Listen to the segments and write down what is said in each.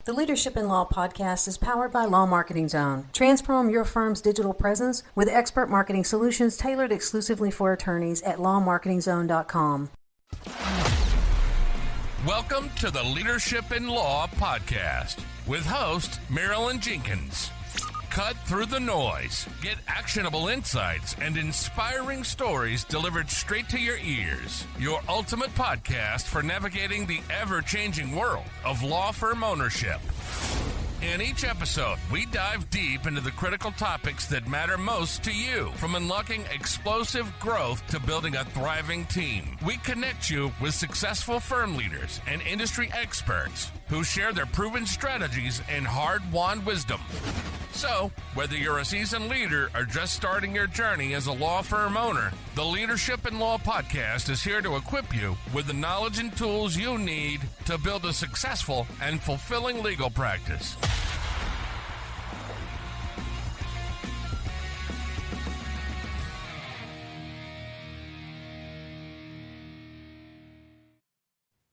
The Leadership in Law podcast is powered by Law Marketing Zone. Transform your firm's digital presence with expert marketing solutions tailored exclusively for attorneys at lawmarketingzone.com. Welcome to the Leadership in Law podcast with host Marilyn Jenkins. Cut through the noise, get actionable insights and inspiring stories delivered straight to your ears. Your ultimate podcast for navigating the ever-changing world of law firm ownership. In each episode, we dive deep into the critical topics that matter most to you, from unlocking explosive growth to building a thriving team. We connect you with successful firm leaders and industry experts who share their proven strategies and hard-won wisdom. So, whether you're a seasoned leader or just starting your journey as a law firm owner, the Leadership in Law podcast is here to equip you with the knowledge and tools you need to build a successful and fulfilling legal practice.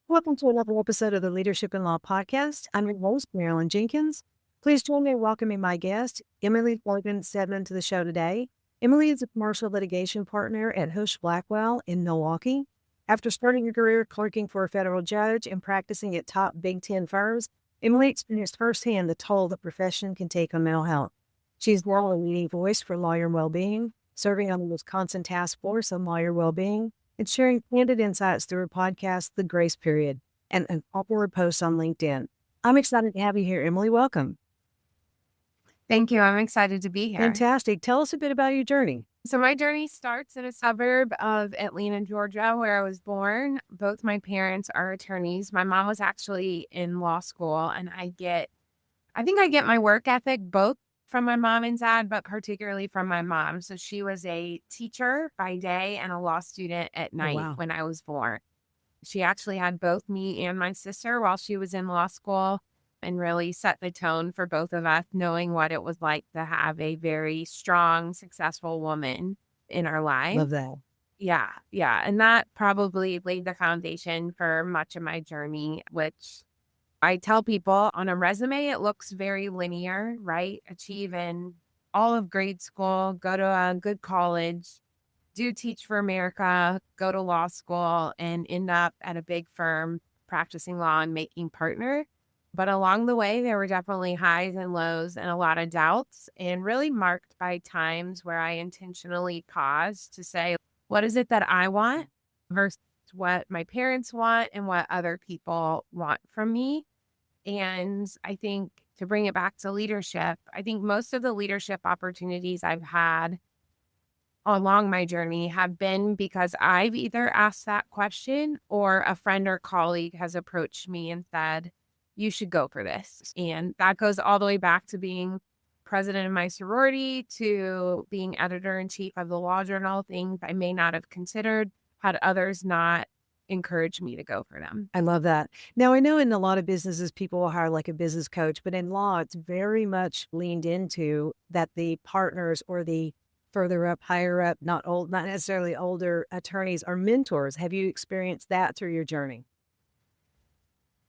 Welcome to another episode of the Leadership in Law podcast. I'm your host, Marilyn Jenkins. Please join me in welcoming my guest, Emily Logan Stedman, to the show today. Emily is a commercial litigation partner at Hush Blackwell in Milwaukee. After starting her career clerking for a federal judge and practicing at top Big Ten firms, Emily experienced firsthand the toll the profession can take on mental health. She's now a leading voice for lawyer well-being, serving on the Wisconsin Task Force on Lawyer Well-being, and sharing candid insights through her podcast, The Grace Period, and an upward post on LinkedIn. I'm excited to have you here, Emily. Welcome. Thank you. I'm excited to be here. Fantastic. Tell us a bit about your journey. So my journey starts in a suburb of Atlanta, Georgia, where I was born. Both my parents are attorneys. My mom was actually in law school, and I think I get my work ethic both from my mom and dad, but particularly from my mom. So she was a teacher by day and a law student at night when I was born. She actually had both me and my sister while she was in law school, and really set the tone for both of us, knowing what it was like to have a very strong, successful woman in our life. Love that. Yeah. And that probably laid the foundation for much of my journey, which I tell people on a resume, it looks very linear, right? Achieve in all of grade school, go to a good college, do Teach for America, go to law school, and end up at a big firm practicing law and making partner. But along the way, there were definitely highs and lows and a lot of doubts, and really marked by times where I intentionally paused to say, what is it that I want versus what my parents want and what other people want from me? And I think to bring it back to leadership, I think most of the leadership opportunities I've had along my journey have been because I've either asked that question or a friend or colleague has approached me and said, you should go for this. And that goes all the way back to being president of my sorority to being editor-in-chief of the law journal, things I may not have considered had others not encouraged me to go for them. I love that. Now, I know in a lot of businesses, people will hire like a business coach, but in law, it's very much leaned into that the partners or the further up, higher up, not necessarily older attorneys are mentors. Have you experienced that through your journey?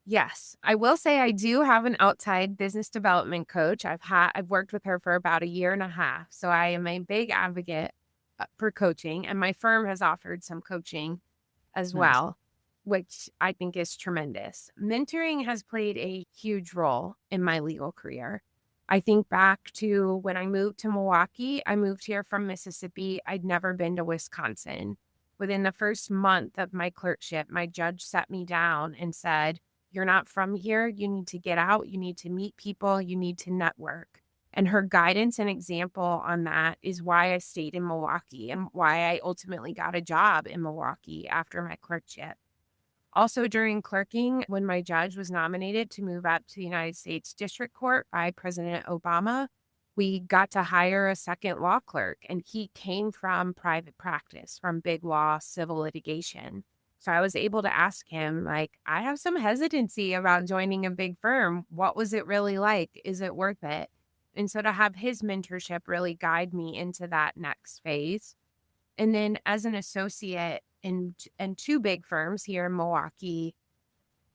Yes, I will say I do have an outside business development coach. I've worked with her for about a year and a half. So I am a big advocate for coaching, and my firm has offered some coaching as well, which I think is tremendous. Mentoring has played a huge role in my legal career. I think back to when I moved to Milwaukee. I moved here from Mississippi. I'd never been to Wisconsin. Within the first month of my clerkship, my judge sat me down and said, you're not from here. You need to get out. You need to meet people. You need to network. And her guidance and example on that is why I stayed in Milwaukee and why I ultimately got a job in Milwaukee after my clerkship. Also during clerking, when my judge was nominated to move up to the United States District Court by President Obama, we got to hire a second law clerk, and he came from private practice, from big law, civil litigation. So I was able to ask him, I have some hesitancy about joining a big firm. What was it really like? Is it worth it? And so to have his mentorship really guide me into that next phase. And then as an associate in two big firms here in Milwaukee,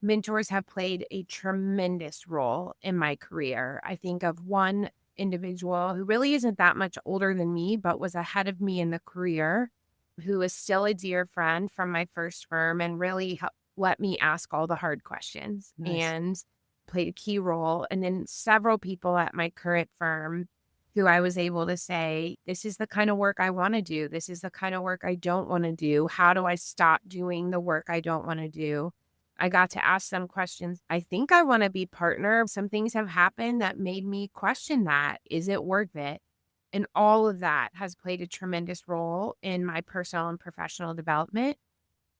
mentors have played a tremendous role in my career. I think of one individual who really isn't that much older than me, but was ahead of me in the career, who is still a dear friend from my first firm and really let me ask all the hard questions Nice. and played a key role. And then several people at my current firm who I was able to say, this is the kind of work I want to do. This is the kind of work I don't want to do. How do I stop doing the work I don't want to do? I got to ask them questions. I think I want to be partner. Some things have happened that made me question that. Is it worth it? And all of that has played a tremendous role in my personal and professional development.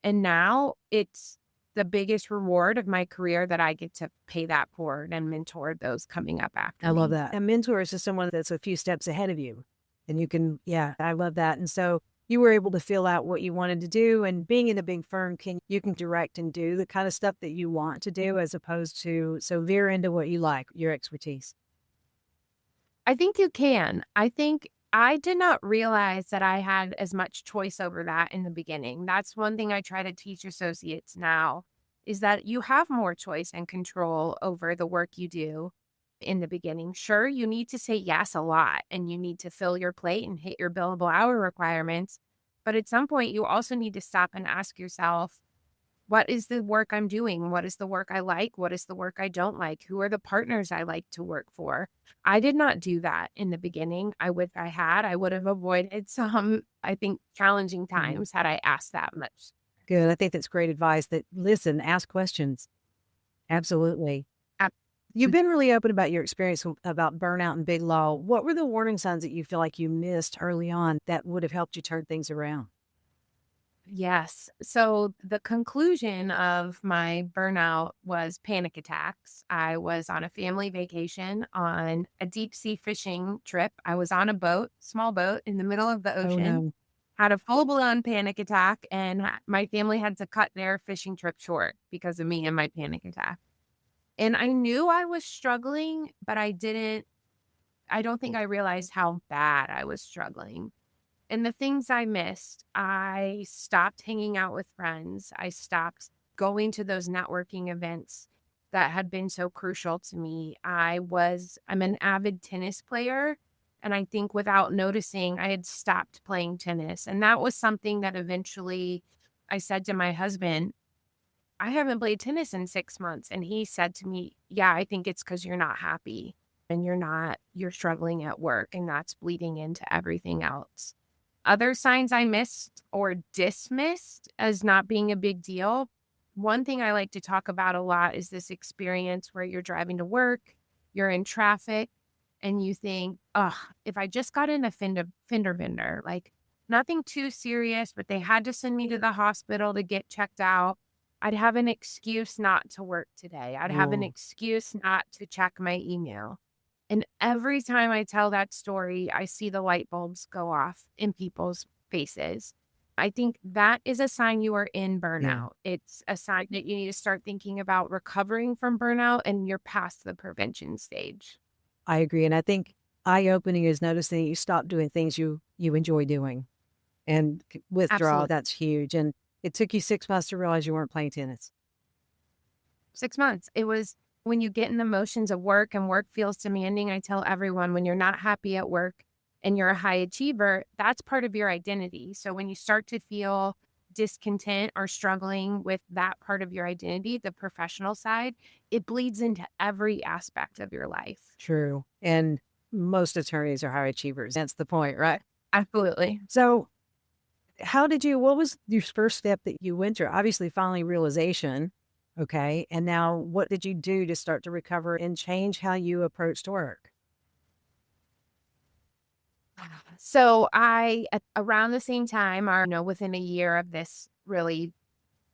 And now it's the biggest reward of my career that I get to pay that forward and mentor those coming up after I love me. that. A mentor is just someone that's a few steps ahead of you. And you can, yeah, I love that. And so you were able to fill out what you wanted to do. And being in a big firm, you can direct and do the kind of stuff that you want to do as opposed to, so veer into what you like, your expertise. I think you can. I think I did not realize that I had as much choice over that in the beginning. That's one thing I try to teach associates now is that you have more choice and control over the work you do in the beginning. Sure, you need to say yes a lot and you need to fill your plate and hit your billable hour requirements. But at some point, you also need to stop and ask yourself, what is the work I'm doing? What is the work I like? What is the work I don't like? Who are the partners I like to work for? I did not do that in the beginning. I would have avoided some, I think, challenging times had I asked that much. Good. I think that's great advice that listen, ask questions. Absolutely. Ab- You've been really open about your experience about burnout and big law. What were the warning signs that you feel like you missed early on that would have helped you turn things around? Yes. So the conclusion of my burnout was panic attacks. I was on a family vacation on a deep sea fishing trip. I was on a boat, small boat in the middle of the Oh, ocean, no. had a full blown panic attack, and my family had to cut their fishing trip short because of me and my panic attack. And I knew I was struggling, but I don't think I realized how bad I was struggling. And the things I missed, I stopped hanging out with friends. I stopped going to those networking events that had been so crucial to me. I'm an avid tennis player. And I think without noticing, I had stopped playing tennis. And that was something that eventually I said to my husband, I haven't played tennis in 6 months. And he said to me, yeah, I think it's because you're not happy and you're struggling at work, and that's bleeding into everything else. Other signs I missed or dismissed as not being a big deal. One thing I like to talk about a lot is this experience where you're driving to work, you're in traffic, and you think, oh, if I just got in a fender bender, like nothing too serious, but they had to send me to the hospital to get checked out, I'd have an excuse not to work today. I'd have an excuse not to check my email. And every time I tell that story, I see the light bulbs go off in people's faces. I think that is a sign you are in burnout. Yeah. It's a sign that you need to start thinking about recovering from burnout and you're past the prevention stage. I agree. And I think eye-opening is noticing that you stop doing things you enjoy doing and withdraw. Absolutely. That's huge. And it took you 6 months to realize you weren't playing tennis. 6 months. It was when you get in the motions of work and work feels demanding. I tell everyone when you're not happy at work and you're a high achiever, that's part of your identity. So when you start to feel discontent or struggling with that part of your identity, the professional side, it bleeds into every aspect of your life. True. And most attorneys are high achievers. That's the point, right? Absolutely. So what was your first step that you went through? Obviously, finally realization. Okay. And now what did you do to start to recover and change how you approached work? So around the same time, or within a year of this really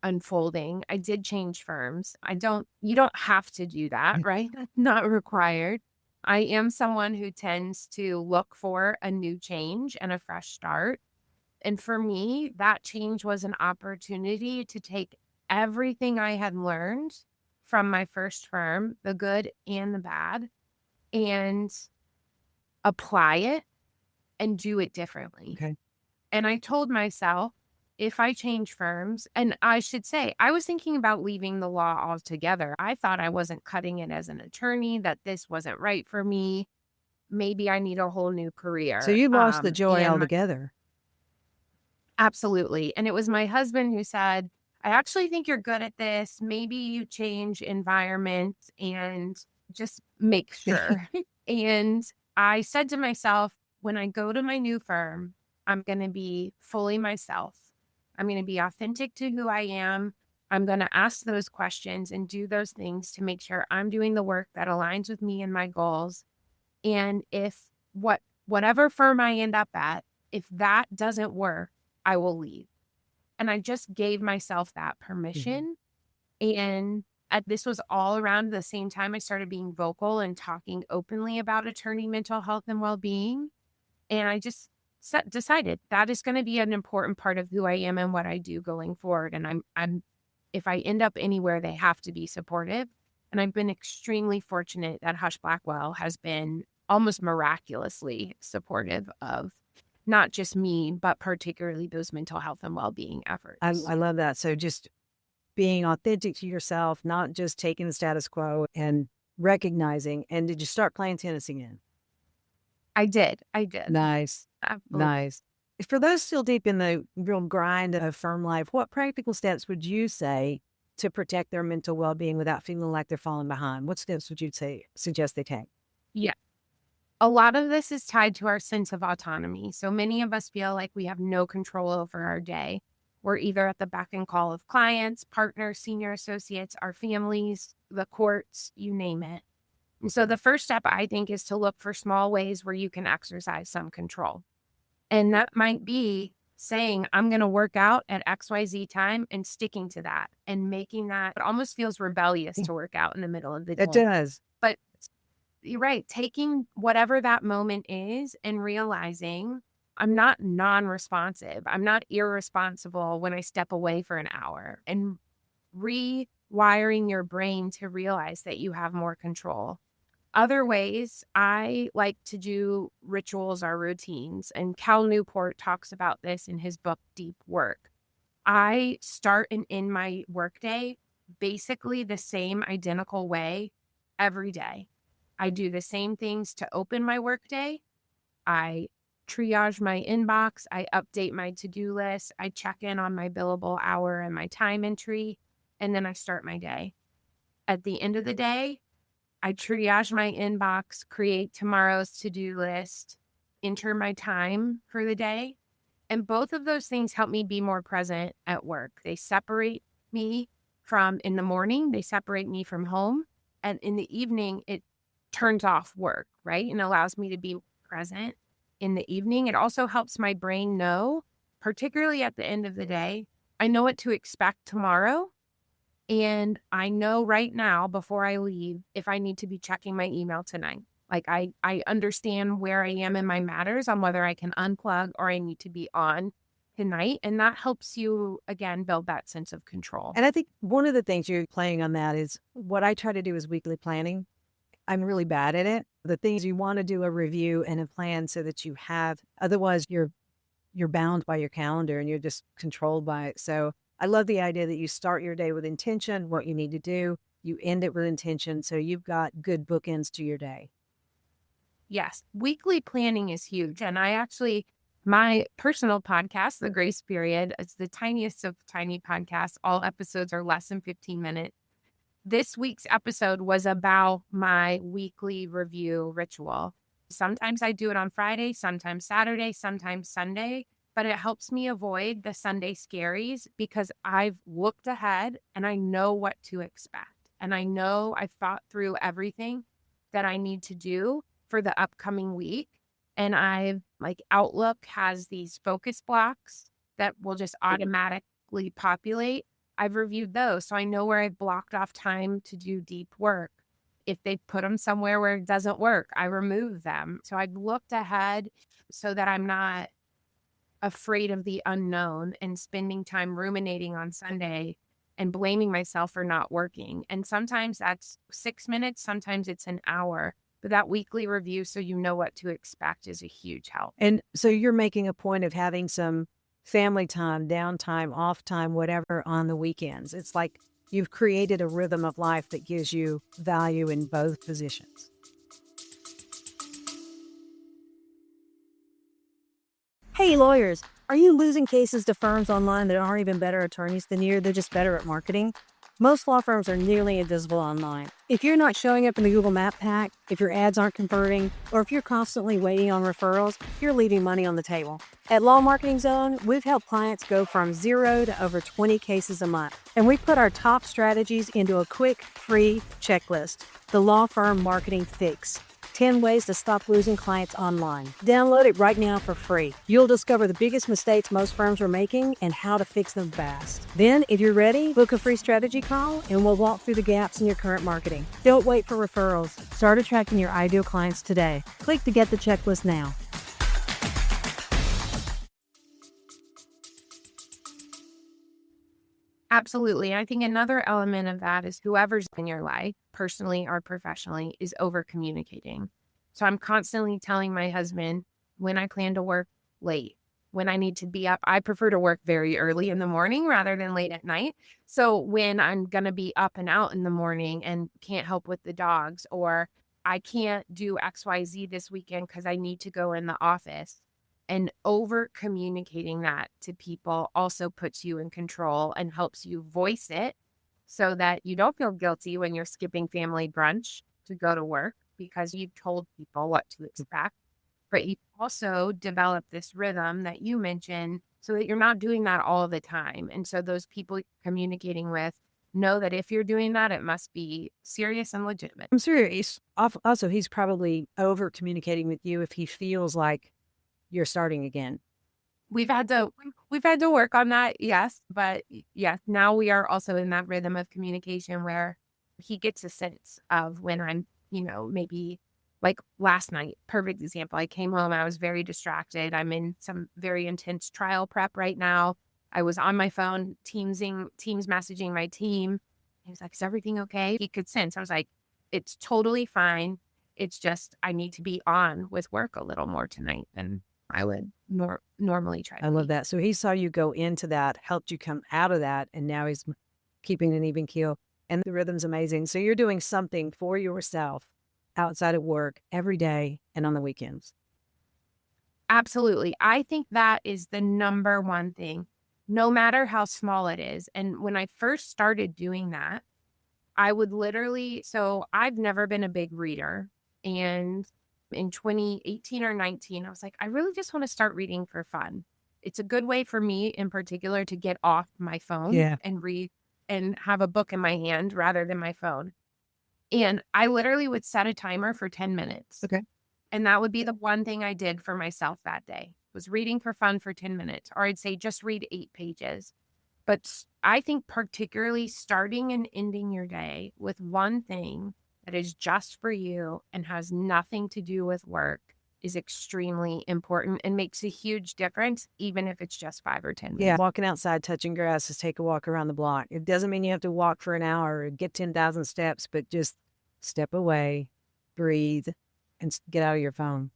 unfolding, I did change firms. You don't have to do that, right? That's not required. I am someone who tends to look for a new change and a fresh start. And for me, that change was an opportunity to take everything I had learned from my first firm, the good and the bad, and apply it and do it differently. Okay. And I told myself, if I change firms, and I should say, I was thinking about leaving the law altogether. I thought I wasn't cutting it as an attorney, that this wasn't right for me. Maybe I need a whole new So career. you lost the joy And altogether. absolutely. And it was my husband who said, I actually think you're good at this. Maybe you change environment and just make sure. And I said to myself, when I go to my new firm, I'm going to be fully myself. I'm going to be authentic to who I am. I'm going to ask those questions and do those things to make sure I'm doing the work that aligns with me and my goals. And if whatever firm I end up at, if that doesn't work, I will leave. And I just gave myself that permission. And this was all around the same time I started being vocal and talking openly about attorney mental health and well-being. And I just decided that is going to be an important part of who I am and what I do going forward. And I'm if I end up anywhere, they have to be supportive. And I've been extremely fortunate that Hush Blackwell has been almost miraculously supportive of not just me, but particularly those mental health and well-being efforts. I love that. So just being authentic to yourself, not just taking the status quo and recognizing. And did you start playing tennis again? I did. Nice. Absolutely. Nice. For those still deep in the real grind of firm life, what practical steps would you say to protect their mental well-being without feeling like they're falling behind? What steps would you suggest they take? Yeah. A lot of this is tied to our sense of autonomy. So many of us feel like we have no control over our day. We're either at the beck and call of clients, partners, senior associates, our families, the courts, you name it. And so the first step, I think, is to look for small ways where you can exercise some control. And that might be saying, I'm going to work out at XYZ time and sticking to that and making that, it almost feels rebellious to work out in the middle of the day. It does. But you're right, taking whatever that moment is and realizing I'm not non-responsive. I'm not irresponsible when I step away for an hour, and rewiring your brain to realize that you have more control. Other ways, I like to do rituals or routines, and Cal Newport talks about this in his book, Deep Work. I start and end my workday basically the same identical way every day. I do the same things to open my workday. I triage my inbox. I update my to-do list. I check in on my billable hour and my time entry, and then I start my day. At the end of the day, I triage my inbox, create tomorrow's to-do list, enter my time for the day. And both of those things help me be more present at work. They separate me from, in the morning, they separate me from home. And in the evening, it turns off work, right? And allows me to be present in the evening. It also helps my brain know, particularly at the end of the day, I know what to expect tomorrow. And I know right now, before I leave, if I need to be checking my email tonight. Like I understand where I am in my matters on whether I can unplug or I need to be on tonight. And that helps you, again, build that sense of control. And I think one of the things you're playing on that is what I try to do is weekly planning. I'm really bad at it. The things you want to do a review and a plan so that you have, otherwise you're bound by your calendar and you're just controlled by it. So I love the idea that you start your day with intention, what you need to do, you end it with intention. So you've got good bookends to your day. Yes, weekly planning is huge. And my personal podcast, The Grace Period, is the tiniest of tiny podcasts. All episodes are less than 15 minutes. This week's episode was about my weekly review ritual. Sometimes I do it on Friday, sometimes Saturday, sometimes Sunday, but it helps me avoid the Sunday scaries because I've looked ahead and I know what to expect. And I know I've thought through everything that I need to do for the upcoming week. And Outlook has these focus blocks that will just automatically populate. I've reviewed those, so I know where I've blocked off time to do deep work. If they put them somewhere where it doesn't work, I remove them. So I've looked ahead so that I'm not afraid of the unknown and spending time ruminating on Sunday and blaming myself for not working. And sometimes that's 6 minutes, sometimes it's an hour. But that weekly review, so you know what to expect, is a huge help. And so you're making a point of having some family time, downtime, off time, whatever on the weekends. It's like you've created a rhythm of life that gives you value in both positions. Hey, lawyers, are you losing cases to firms online that aren't even better attorneys than you? They're just better at marketing? Most law firms are nearly invisible online. If you're not showing up in the Google Map pack, if your ads aren't converting, or if you're constantly waiting on referrals, you're leaving money on the table. At Law Marketing Zone, we've helped clients go from 0 to over 20 cases a month, and we put our top strategies into a quick, free checklist, the Law Firm Marketing Fix. 10 ways to stop losing clients online. Download it right now for free. You'll discover the biggest mistakes most firms are making and how to fix them fast. Then, if you're ready, book a free strategy call and we'll walk through the gaps in your current marketing. Don't wait for referrals. Start attracting your ideal clients today. Click to get the checklist now. Absolutely. I think another element of that is whoever's in your life, personally or professionally, is over communicating. So I'm constantly telling my husband when I plan to work late, when I need to be up. I prefer to work very early in the morning rather than late at night. So when I'm going to be up and out in the morning and can't help with the dogs, or I can't do XYZ this weekend because I need to go in the office. And over communicating that to people also puts you in control and helps you voice it so that you don't feel guilty when you're skipping family brunch to go to work because you've told people what to expect. But you also develop this rhythm that you mentioned so that you're not doing that all the time. And so those people you're communicating with know that if you're doing that, it must be serious and legitimate. I'm serious. Also, he's probably over communicating with you if he feels like you're starting again. We've had to work on that, yes. But yes, now we are also in that rhythm of communication where he gets a sense of when I'm, maybe like last night, perfect example. I came home, I was very distracted. I'm in some very intense trial prep right now. I was on my phone, Teams messaging my team. He was like, "Is everything okay?" He could sense. I was like, "It's totally fine. It's just I need to be on with work a little more tonight than I would normally try." I love that. So he saw you go into that, helped you come out of that, and now he's keeping an even keel. And the rhythm's amazing. So you're doing something for yourself outside of work every day and on the weekends. Absolutely. I think that is the number one thing, no matter how small it is. And when I first started doing that, I would so I've never been a big reader. And in 2018 or 19, I was like, I really just want to start reading for fun. It's a good way for me in particular to get off my phone and read and have a book in my hand rather than my phone. And I literally would set a timer for 10 minutes. Okay. And that would be the one thing I did for myself that day, was reading for fun for 10 minutes, or I'd say just read 8 pages. But I think particularly starting and ending your day with one thing that is just for you and has nothing to do with work is extremely important and makes a huge difference, even if it's just 5 or 10 minutes. Yeah. Walking outside, touching grass is take a walk around the block. It doesn't mean you have to walk for an hour or get 10,000 steps, but just step away, breathe, and get out of your phone.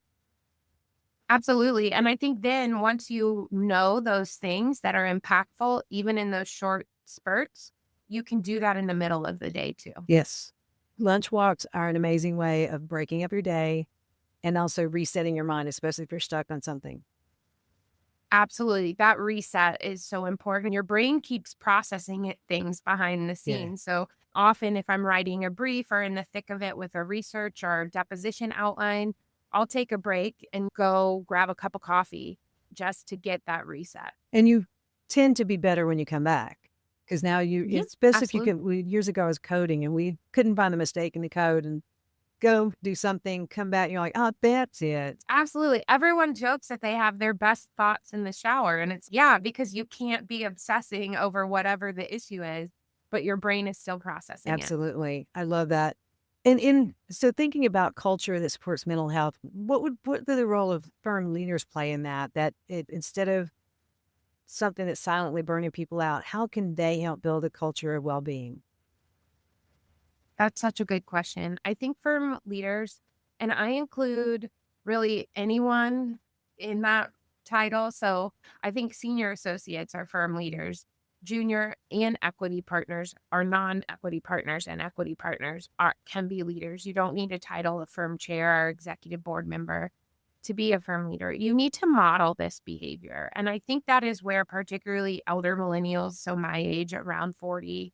Absolutely. And I think then once you know those things that are impactful, even in those short spurts, you can do that in the middle of the day too. Yes. Lunch walks are an amazing way of breaking up your day and also resetting your mind, especially if you're stuck on something. Absolutely. That reset is so important. Your brain keeps processing things behind the scenes. So often if I'm writing a brief or in the thick of it with a research or deposition outline, I'll take a break and go grab a cup of coffee just to get that reset. And you tend to be better when you come back because now especially if you can, years ago I was coding and we couldn't find the mistake in the code and go do something, come back, and you're like, oh, that's it. Absolutely. Everyone jokes that they have their best thoughts in the shower. And it's, because you can't be obsessing over whatever the issue is, but your brain is still processing Absolutely. I love that. And so thinking about culture that supports mental health, what would the role of firm leaders play in that instead of something that's silently burning people out, how can they help build a culture of well-being? That's such a good question. I think firm leaders, and I include really anyone in that title. So I think senior associates are firm leaders. Junior and equity partners are non-equity partners, and equity partners can be leaders. You don't need a title of firm chair or executive board member to be a firm leader. You need to model this behavior. And I think that is where particularly elder millennials, so my age, around 40,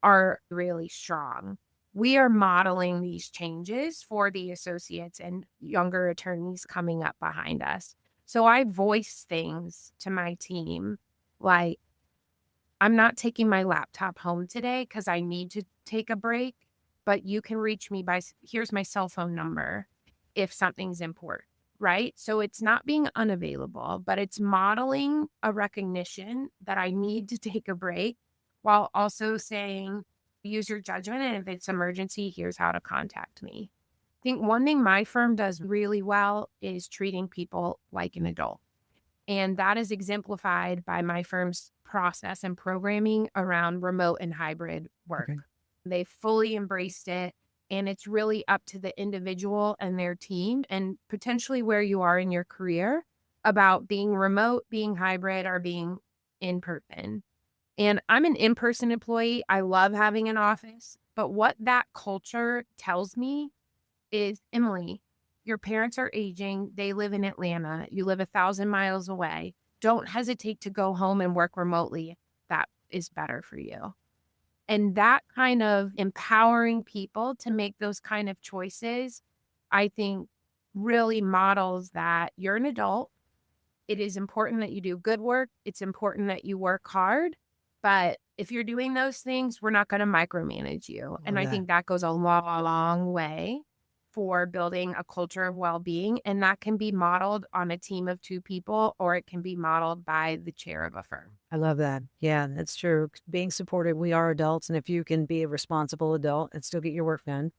are really strong. We are modeling these changes for the associates and younger attorneys coming up behind us. So I voice things to my team like, I'm not taking my laptop home today because I need to take a break, but you can reach me by, here's my cell phone number if something's important, right? So it's not being unavailable, but it's modeling a recognition that I need to take a break while also saying, use your judgment. And if it's emergency, here's how to contact me. I think one thing my firm does really well is treating people like an adult. And that is exemplified by my firm's process and programming around remote and hybrid work. Okay. They fully embraced it. And it's really up to the individual and their team and potentially where you are in your career about being remote, being hybrid, or being in person. And I'm an in-person employee. I love having an office. But what that culture tells me is, Emily, your parents are aging. They live in Atlanta. You live 1,000 miles away. Don't hesitate to go home and work remotely. That is better for you. And that kind of empowering people to make those kind of choices, I think really models that you're an adult. It is important that you do good work. It's important that you work hard. But if you're doing those things, we're not going to micromanage you. And I think that goes a long way for building a culture of well-being. And that can be modeled on a team of 2 people, or it can be modeled by the chair of a firm. I love that. Yeah, that's true. Being supported, we are adults. And if you can be a responsible adult and still get your work done.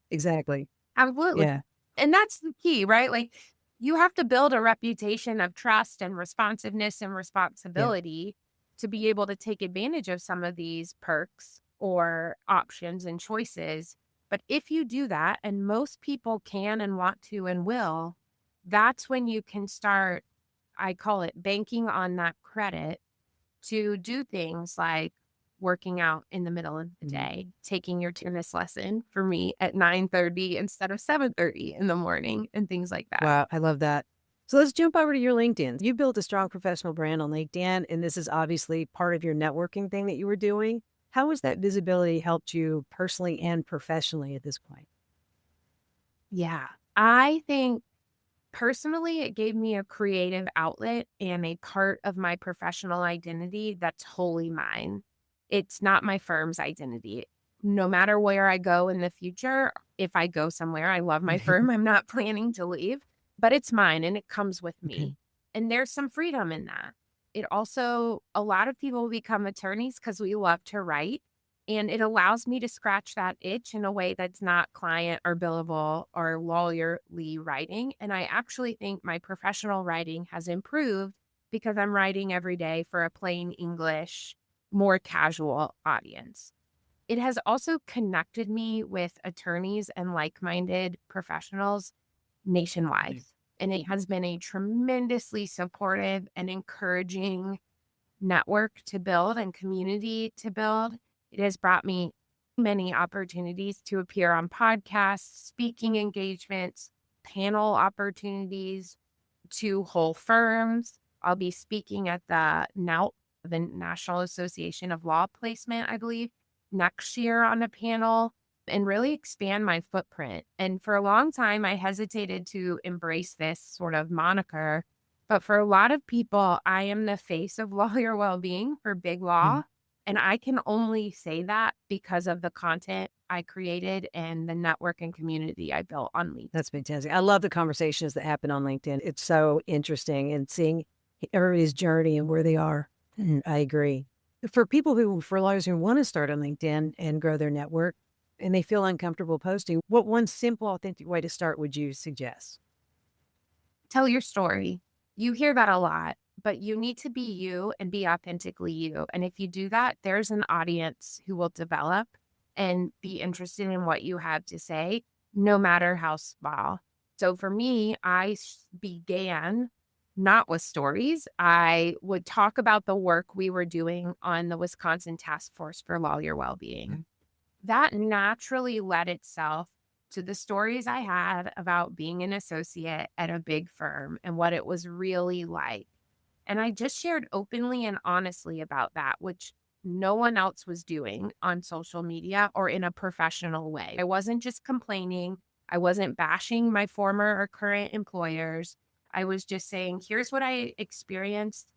Exactly. Absolutely. Yeah. And that's the key, right? Like, you have to build a reputation of trust and responsiveness and responsibility to be able to take advantage of some of these perks or options and choices. But if you do that, and most people can and want to and will, that's when you can start, I call it banking on that credit to do things like working out in the middle of the day, taking your tennis lesson for me at 9:30 instead of 7:30 in the morning, and things like that. Wow, I love that. So let's jump over to your LinkedIn. You built a strong professional brand on LinkedIn, and this is obviously part of your networking thing that you were doing. How has that visibility helped you personally and professionally at this point? Yeah, I think personally, it gave me a creative outlet and a part of my professional identity that's wholly mine. It's not my firm's identity. No matter where I go in the future, if I go somewhere, I love my firm. I'm not planning to leave, but it's mine and it comes with me. Okay. And there's some freedom in that. It also, a lot of people become attorneys because we love to write. And it allows me to scratch that itch in a way that's not client or billable or lawyerly writing. And I actually think my professional writing has improved because I'm writing every day for a plain English, more casual audience. It has also connected me with attorneys and like-minded professionals nationwide. And it has been a tremendously supportive and encouraging network to build and community to build. It has brought me many opportunities to appear on podcasts, speaking engagements, panel opportunities, to whole firms. I'll be speaking at the NOUT, the National Association of Law Placement, I believe, next year on a panel, and really expand my footprint. And for a long time, I hesitated to embrace this sort of moniker. But for a lot of people, I am the face of lawyer well-being for big law. And I can only say that because of the content I created and the network and community I built on LinkedIn. That's fantastic. I love the conversations that happen on LinkedIn. It's so interesting, and seeing everybody's journey and where they are. I agree. For lawyers who want to start on LinkedIn and grow their network and they feel uncomfortable posting, what one simple, authentic way to start would you suggest? Tell your story. You hear that a lot, but you need to be you and be authentically you. And if you do that, there's an audience who will develop and be interested in what you have to say, no matter how small. So for me, I began not with stories. I would talk about the work we were doing on the Wisconsin Task Force for Lawyer Wellbeing. That naturally led itself to the stories I had about being an associate at a big firm and what it was really like. And I just shared openly and honestly about that, which no one else was doing on social media or in a professional way. I wasn't just complaining. I wasn't bashing my former or current employers. I was just saying, here's what I experienced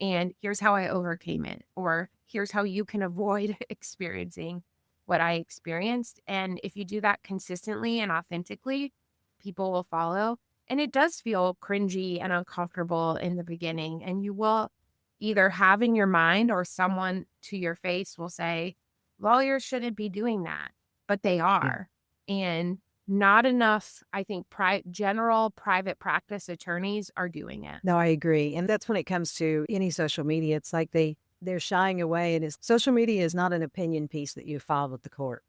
and here's how I overcame it, or here's how you can avoid experiencing what I experienced. And if you do that consistently and authentically, people will follow. And it does feel cringy and uncomfortable in the beginning. And you will either have in your mind or someone to your face will say, lawyers shouldn't be doing that, but they are. And not enough, I think, general private practice attorneys are doing it. No, I agree. And that's when it comes to any social media. It's like they're shying away. And social media is not an opinion piece that you file with the court.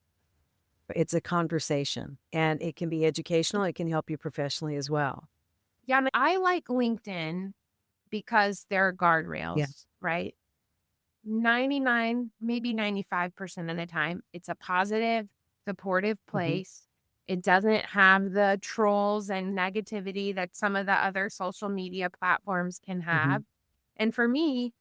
It's a conversation, and it can be educational. It can help you professionally as well. Yeah, and I like LinkedIn because there are guardrails, right? 99, maybe 95% of the time, it's a positive, supportive place. It doesn't have the trolls and negativity that some of the other social media platforms can have. And for me,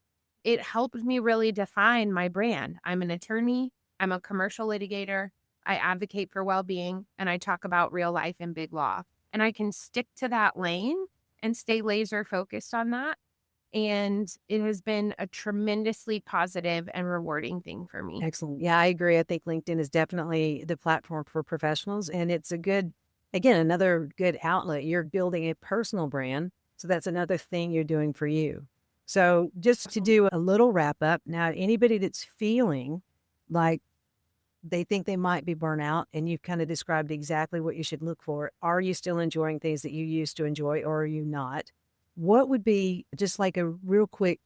it helped me really define my brand. I'm an attorney. I'm a commercial litigator. I advocate for well-being, and I talk about real life and big law. And I can stick to that lane and stay laser focused on that. And it has been a tremendously positive and rewarding thing for me. Excellent. Yeah, I agree. I think LinkedIn is definitely the platform for professionals, and it's another good outlet. You're building a personal brand, so that's another thing you're doing for you. So just to do a little wrap up, now anybody that's feeling like they think they might be burnout, and you've kind of described exactly what you should look for. Are you still enjoying things that you used to enjoy, or are you not? What would be just like a real quick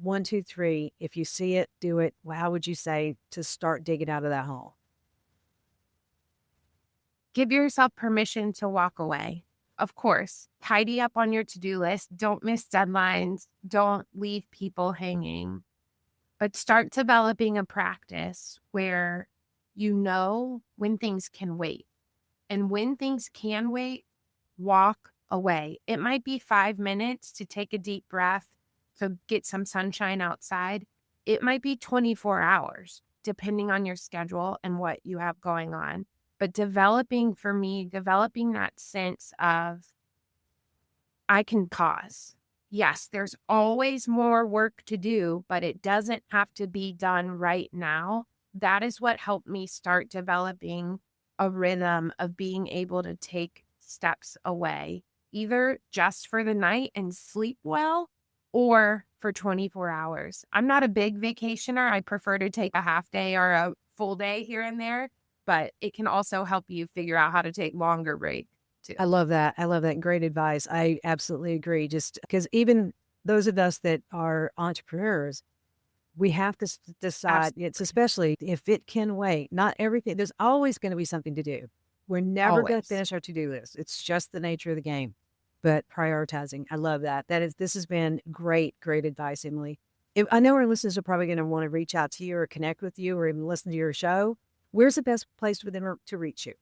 1, 2, 3, if you see it, do it. How would you say to start digging out of that hole? Give yourself permission to walk away. Of course, tidy up on your to-do list. Don't miss deadlines. Don't leave people hanging. But start developing a practice where you know when things can wait. And when things can wait, walk away. It might be 5 minutes to take a deep breath, to get some sunshine outside. It might be 24 hours, depending on your schedule and what you have going on. But developing that sense of, I can pause. Yes, there's always more work to do, but it doesn't have to be done right now. That is what helped me start developing a rhythm of being able to take steps away, either just for the night and sleep well, or for 24 hours. I'm not a big vacationer. I prefer to take a half day or a full day here and there, but it can also help you figure out how to take longer breaks too. I love that. I love that. Great advice. I absolutely agree. Just because even those of us that are entrepreneurs, we have to decide, it's especially if it can wait. Not everything, there's always going to be something to do. We're never going to finish our to-do list. It's just the nature of the game. But prioritizing, I love that. This has been great advice, Emily. I know our listeners are probably going to want to reach out to you or connect with you or even listen to your show. Where's the best place for them to reach you?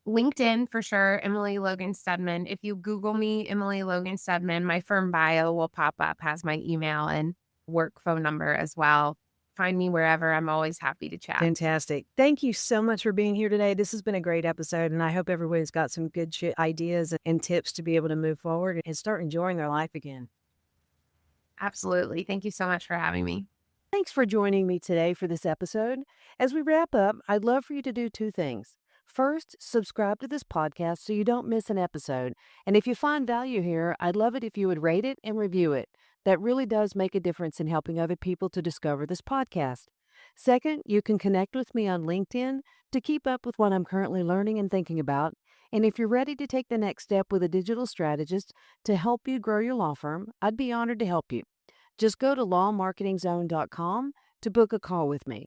LinkedIn for sure, Emily Logan Stedman. If you Google me, Emily Logan Stedman, my firm bio will pop up, has my email and work phone number as well. Find me wherever. I'm always happy to chat. Fantastic. Thank you so much for being here today. This has been a great episode, and I hope everybody's got some good ideas and tips to be able to move forward and start enjoying their life again. Absolutely. Thank you so much for having me. Thanks for joining me today for this episode. As we wrap up, I'd love for you to do 2 things. First, subscribe to this podcast so you don't miss an episode. And if you find value here, I'd love it if you would rate it and review it. That really does make a difference in helping other people to discover this podcast. Second, you can connect with me on LinkedIn to keep up with what I'm currently learning and thinking about. And if you're ready to take the next step with a digital strategist to help you grow your law firm, I'd be honored to help you. Just go to lawmarketingzone.com to book a call with me.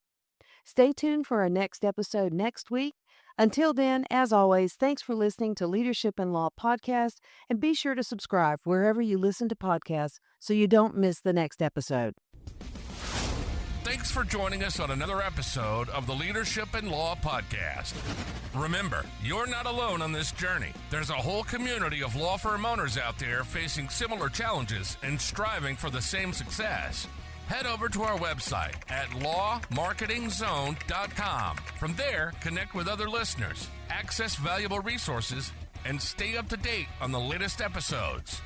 Stay tuned for our next episode next week. Until then, as always, thanks for listening to Leadership in Law Podcast, and be sure to subscribe wherever you listen to podcasts so you don't miss the next episode. Thanks for joining us on another episode of the Leadership in Law Podcast. Remember, you're not alone on this journey. There's a whole community of law firm owners out there facing similar challenges and striving for the same success. Head over to our website at lawmarketingzone.com. From there, connect with other listeners, access valuable resources, and stay up to date on the latest episodes.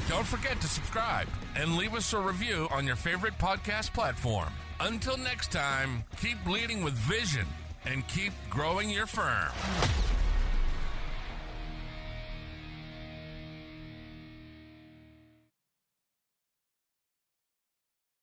Don't forget to subscribe and leave us a review on your favorite podcast platform. Until next time, keep leading with vision and keep growing your firm.